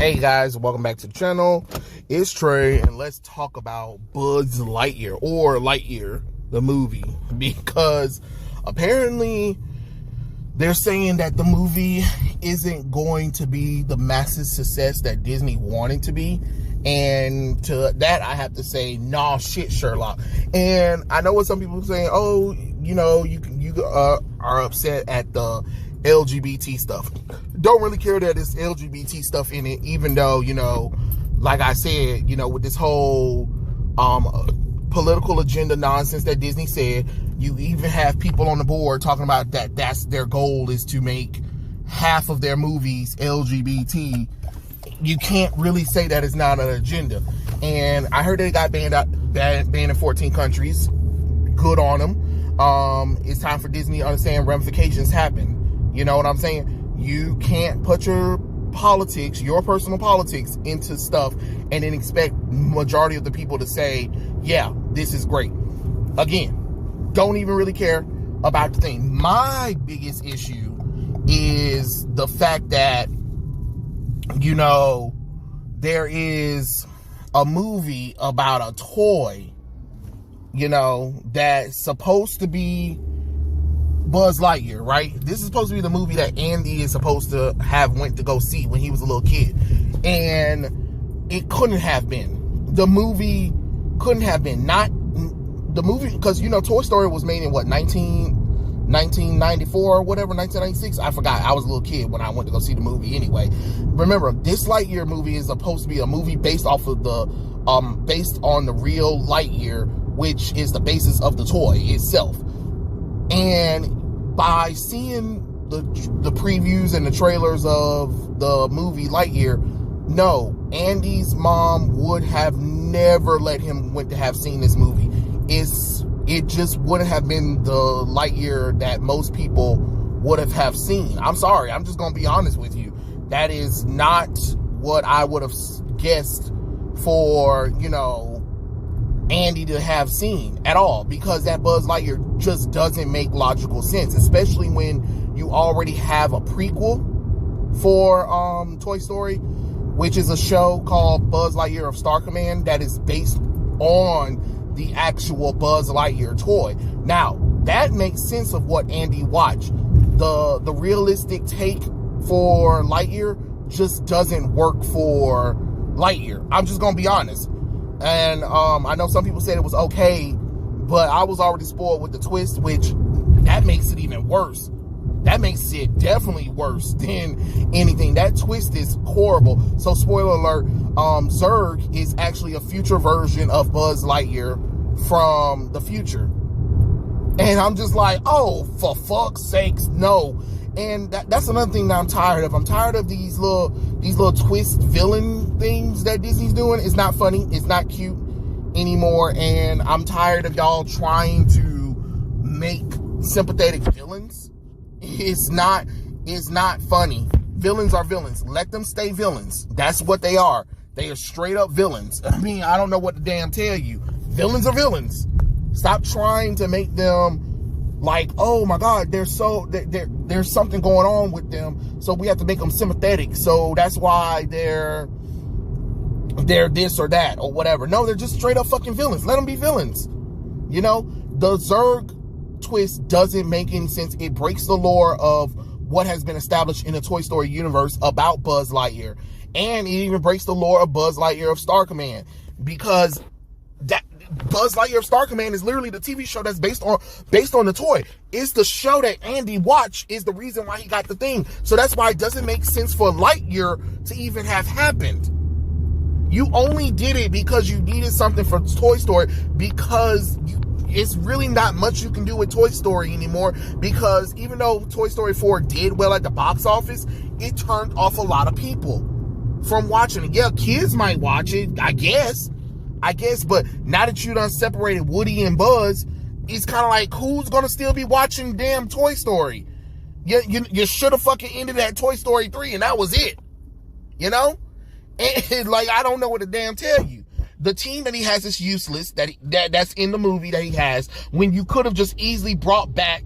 Hey guys, welcome back to the channel. It's Trey, and let's talk about Buzz Lightyear, or Lightyear, the movie, because apparently they're saying that the movie isn't going to be the massive success that Disney wanted to be. And to that, I have to say, nah, shit, Sherlock. And I know what some people are saying, oh, you know, you are upset at the LGBT stuff. Don't really care that there's LGBT stuff in it, even though, you know, like I said, you know, with this whole political agenda nonsense that Disney said, you even have people on the board talking about that's their goal, is to make half of their movies LGBT. You can't really say that it's not an agenda. And I heard they got banned in 14 countries. Good on them. It's time for Disney to understand ramifications happen. You know what I'm saying? You can't put your politics, your personal politics, into stuff and then expect majority of the people to say, yeah, this is great. Again, don't even really care about the thing. My biggest issue is the fact that, you know, there is a movie about a toy, you know, that's supposed to be Buzz Lightyear, right? This is supposed to be the movie that Andy is supposed to have went to go see when he was a little kid. And it couldn't have been. The movie couldn't have been. Not the movie, because, you know, Toy Story was made in what, 1994 or whatever, 1996? I forgot. I was a little kid when I went to go see the movie anyway. Remember, this Lightyear movie is supposed to be a movie based off of based on the real Lightyear, which is the basis of the toy itself. And by seeing the previews and the trailers of the movie Lightyear, no, Andy's mom would have never let him went to have seen this movie. It just wouldn't have been the Lightyear that most people would have seen. I'm sorry, I'm just gonna be honest with you. That is not what I would have guessed for, you know, Andy to have seen at all, because that Buzz Lightyear just doesn't make logical sense, especially when you already have a prequel for Toy Story, which is a show called Buzz Lightyear of Star Command that is based on the actual Buzz Lightyear toy. Now, that makes sense of what Andy watched. The realistic take for Lightyear just doesn't work for Lightyear. I'm just gonna be honest. And I know some people said it was okay, but I was already spoiled with the twist, which that makes it even worse. That makes it definitely worse than anything. That twist is horrible. So spoiler alert, Zurg is actually a future version of Buzz Lightyear from the future. And I'm just like, oh, for fuck's sakes, no. And that's another thing that I'm tired of. I'm tired of these little twist villain things that Disney's doing. It's not funny. It's not cute anymore. And I'm tired of y'all trying to make sympathetic villains. It's not funny. Villains are villains. Let them stay villains. That's what they are. They are straight up villains. I mean, I don't know what to damn tell you. Villains are villains. Stop trying to make them like, oh my God, there's something going on with them, so we have to make them sympathetic. So that's why they're this or that or whatever. No, they're just straight up fucking villains. Let them be villains. You know, the Zurg twist doesn't make any sense. It breaks the lore of what has been established in the Toy Story universe about Buzz Lightyear, and it even breaks the lore of Buzz Lightyear of Star Command, because that Buzz Lightyear of Star Command is literally the TV show that's based on the toy. It's the show that Andy watched is the reason why he got the thing. So that's why it doesn't make sense for Lightyear to even have happened. You only did it because you needed something for Toy Story, because it's really not much you can do with Toy Story anymore, because even though Toy Story 4 did well at the box office, it turned off a lot of people from watching it. Yeah, kids might watch it, I guess, but now that you done separated Woody and Buzz, it's kind of like, who's gonna still be watching damn Toy Story? You should have fucking ended at Toy Story 3 and that was it. You know? And like, I don't know what to damn tell you. The team that he has is useless, that's in the movie that he has, when you could have just easily brought back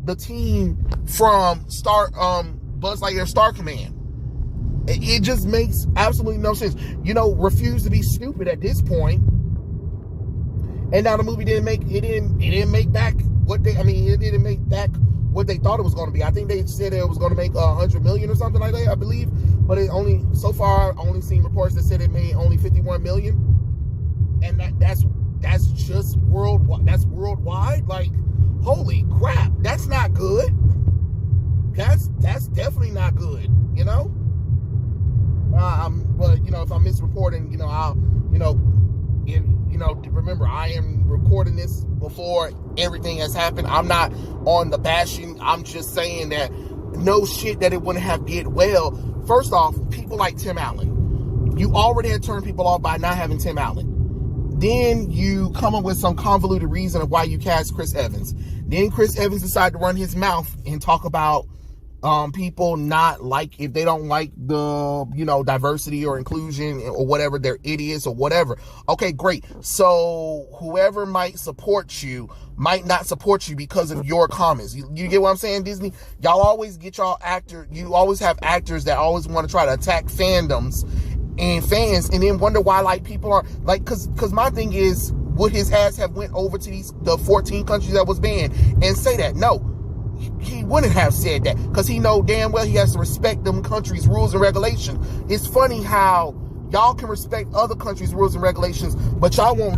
the team from Buzz Lightyear Star Command. It just makes absolutely no sense. Refuse to be stupid at this point. And now the movie didn't make back what they thought it was going to be. I think they said it was going to make 100 million or something like that, I believe. But it only, so far, I only seen reports that said it made only 51 million. And that's just worldwide. That's worldwide. Like, holy crap, that's not good. That's definitely not good. But if I'm misreporting, I'll, remember, I am recording this before everything has happened. I'm not on the bashing. I'm just saying that no shit that it wouldn't have did well. First off, people like Tim Allen. You already had turned people off by not having Tim Allen. Then you come up with some convoluted reason of why you cast Chris Evans. Then Chris Evans decided to run his mouth and talk about people not like, if they don't like the, diversity or inclusion or whatever, they're idiots or whatever. Okay, great. So whoever might support you might not support you because of your comments. You get what I'm saying, Disney? Y'all always get you always have actors that always want to try to attack fandoms and fans, and then wonder why, like, people are like, cause my thing is, would his ass have went over to the 14 countries that was banned and say that? No. He wouldn't have said that, because he know damn well he has to respect them countries' rules and regulations. It's funny how y'all can respect other countries' rules and regulations, but y'all won't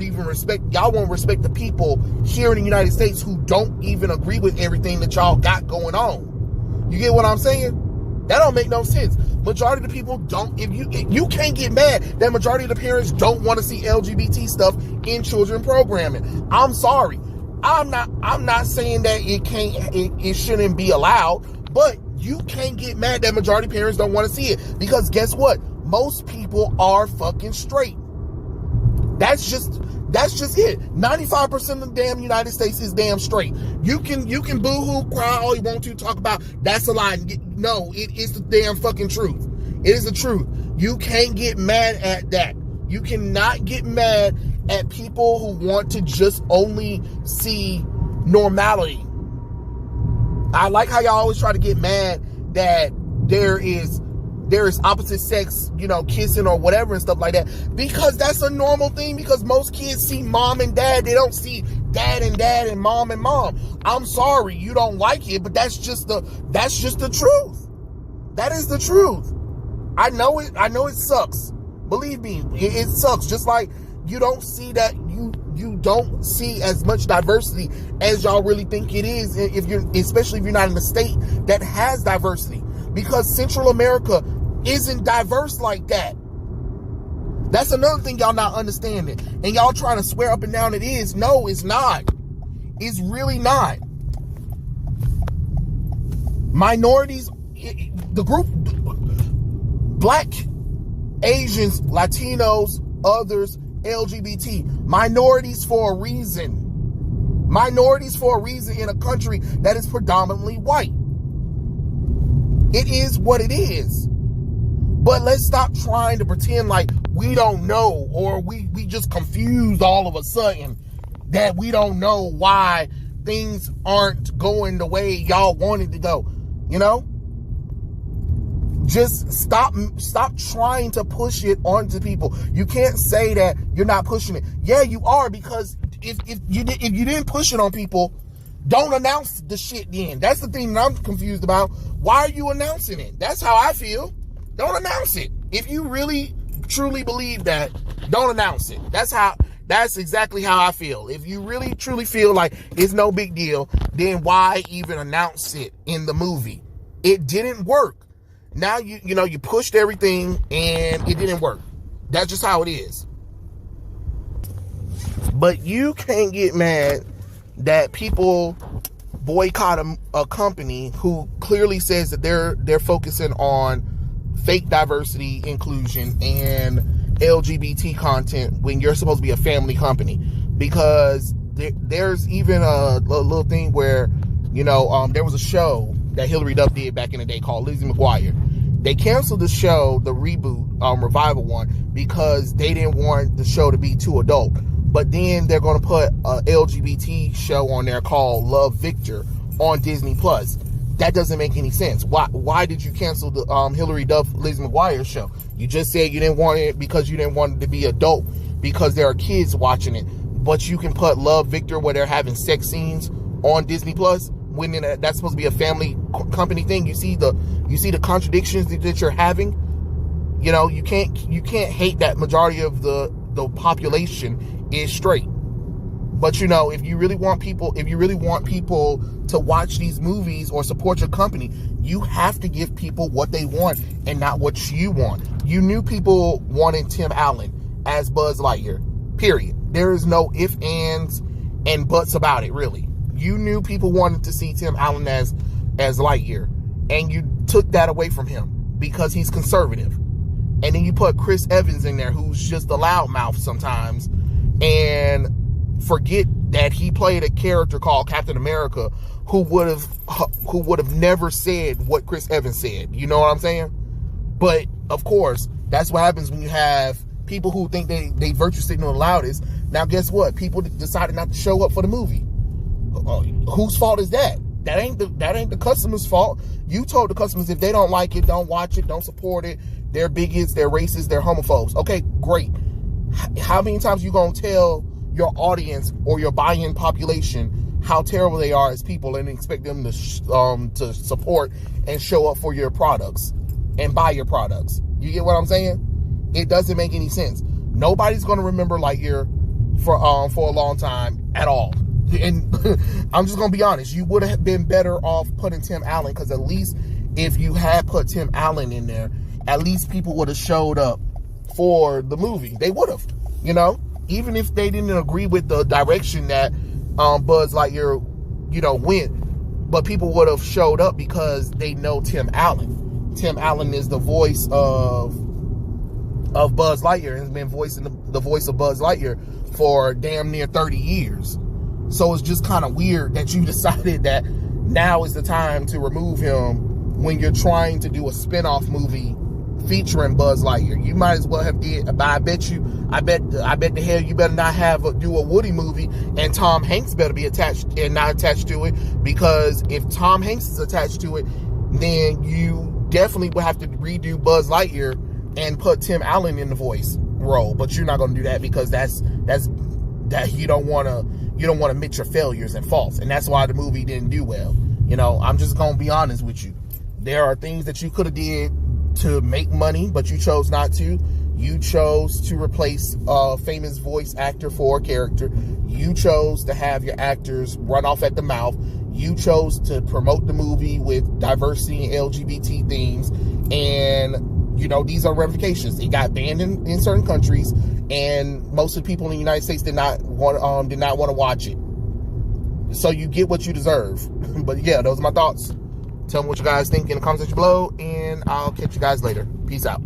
respect the people here in the United States who don't even agree with everything that y'all got going on. You get what I'm saying? That don't make no sense. Majority of the people don't. If you can't get mad that majority of the parents don't want to see LGBT stuff in children programming. I'm sorry. I'm not saying that it shouldn't be allowed, but you can't get mad that majority of parents don't want to see it, because guess what? Most people are fucking straight. That's just it. 95% of the damn United States is damn straight. You can boo-hoo, cry all you want to, talk about that's a lie. No, it is the damn fucking truth. It is the truth. You can't get mad at that. You cannot get mad at people who want to just only see normality. I like how y'all always try to get mad that there is opposite sex, kissing or whatever and stuff like that, because that's a normal thing, because most kids see mom and dad. They don't see dad and mom and mom. I'm sorry you don't like it, but that's just the truth. That is the truth. I know it sucks. Believe me, it sucks. Just like you don't see that, you don't see as much diversity as y'all really think it is, especially if you're not in a state that has diversity, because Central America isn't diverse like that. That's another thing y'all not understanding, and y'all trying to swear up and down it is. No, it's not. It's really not. Minorities, the group, Black, Asians, Latinos, others, LGBT, minorities for a reason. Minorities for a reason in a country that is predominantly white. It is what it is. But let's stop trying to pretend like we don't know, or we just confused all of a sudden, that we don't know why things aren't going the way y'all wanted to go. Just stop trying to push it onto people. You can't say that you're not pushing it. Yeah, you are, because if you didn't push it on people, don't announce the shit then. That's the thing that I'm confused about. Why are you announcing it? That's how I feel. Don't announce it. If you really truly believe that, don't announce it. That's exactly how I feel. If you really truly feel like it's no big deal, then why even announce it in the movie? It didn't work. Now you pushed everything and it didn't work. That's just how it is. But you can't get mad that people boycott a company who clearly says that they're focusing on fake diversity, inclusion, and LGBT content when you're supposed to be a family company. Because there's even a little thing where, there was a show that Hillary Duff did back in the day called Lizzie McGuire. They canceled the show, the reboot, revival one, because they didn't want the show to be too adult. But then they're going to put a LGBT show on there called Love Victor on Disney Plus. That doesn't make any sense. Why did you cancel the Hilary Duff, Liz McGuire show? You just said you didn't want it because you didn't want it to be adult, because there are kids watching it. But you can put Love, Victor, where they're having sex scenes on Disney Plus, when that's supposed to be a family company thing. You see the contradictions that you're having. You know, you can't hate that majority of the population is straight. But you know, if you really want people to watch these movies or support your company, you have to give people what they want and not what you want. You knew people wanted Tim Allen as Buzz Lightyear, period. There is no ifs, ands, and buts about it, really. You knew people wanted to see Tim Allen as Lightyear, and you took that away from him because he's conservative. And then you put Chris Evans in there, who's just a loudmouth sometimes, and forget that he played a character called Captain America who would have never said what Chris Evans said. You know what I'm saying? But of course, that's what happens when you have people who think they virtue signal the loudest. Now guess what? People decided not to show up for the movie. Whose fault is that? That ain't the customer's fault. You told the customers if they don't like it, don't watch it, don't support it. They're bigots, they're racists, they're homophobes. Okay, great. How many times you gonna tell your audience or your buy-in population how terrible they are as people and expect them to support and show up for your products and buy your products? You get what I'm saying? It doesn't make any sense. Nobody's gonna remember Lightyear for a long time at all. And I'm just gonna be honest, you would have been better off putting Tim Allen, because at least if you had put Tim Allen in there, at least people would have showed up for the movie. They would have, you know, even if they didn't agree with the direction that Buzz Lightyear, you know, went, but people would have showed up because they know Tim Allen. Tim Allen is the voice of Buzz Lightyear and has been voicing the voice of Buzz Lightyear for damn near 30 years. So it's just kind of weird that you decided that now is the time to remove him when you're trying to do a spin-off movie featuring Buzz Lightyear. You might as well have did, but I bet the hell you better not do a Woody movie, and Tom Hanks better be attached and not attached to it, because if Tom Hanks is attached to it, then you definitely will have to redo Buzz Lightyear and put Tim Allen in the voice role. But you're not going to do that because that's you don't want to admit your failures and faults, and that's why the movie didn't do well. You know, I'm just going to be honest with you. There are things that you could have did to make money, but you chose not to. You chose to replace a famous voice actor for a character. You chose to have your actors run off at the mouth. You chose to promote the movie with diversity and LGBT themes. And, you know, these are ramifications. It got banned in certain countries, and most of the people in the United States did not want to watch it. So you get what you deserve. But yeah, those are my thoughts. Tell me what you guys think in the comment section below, and I'll catch you guys later. Peace out.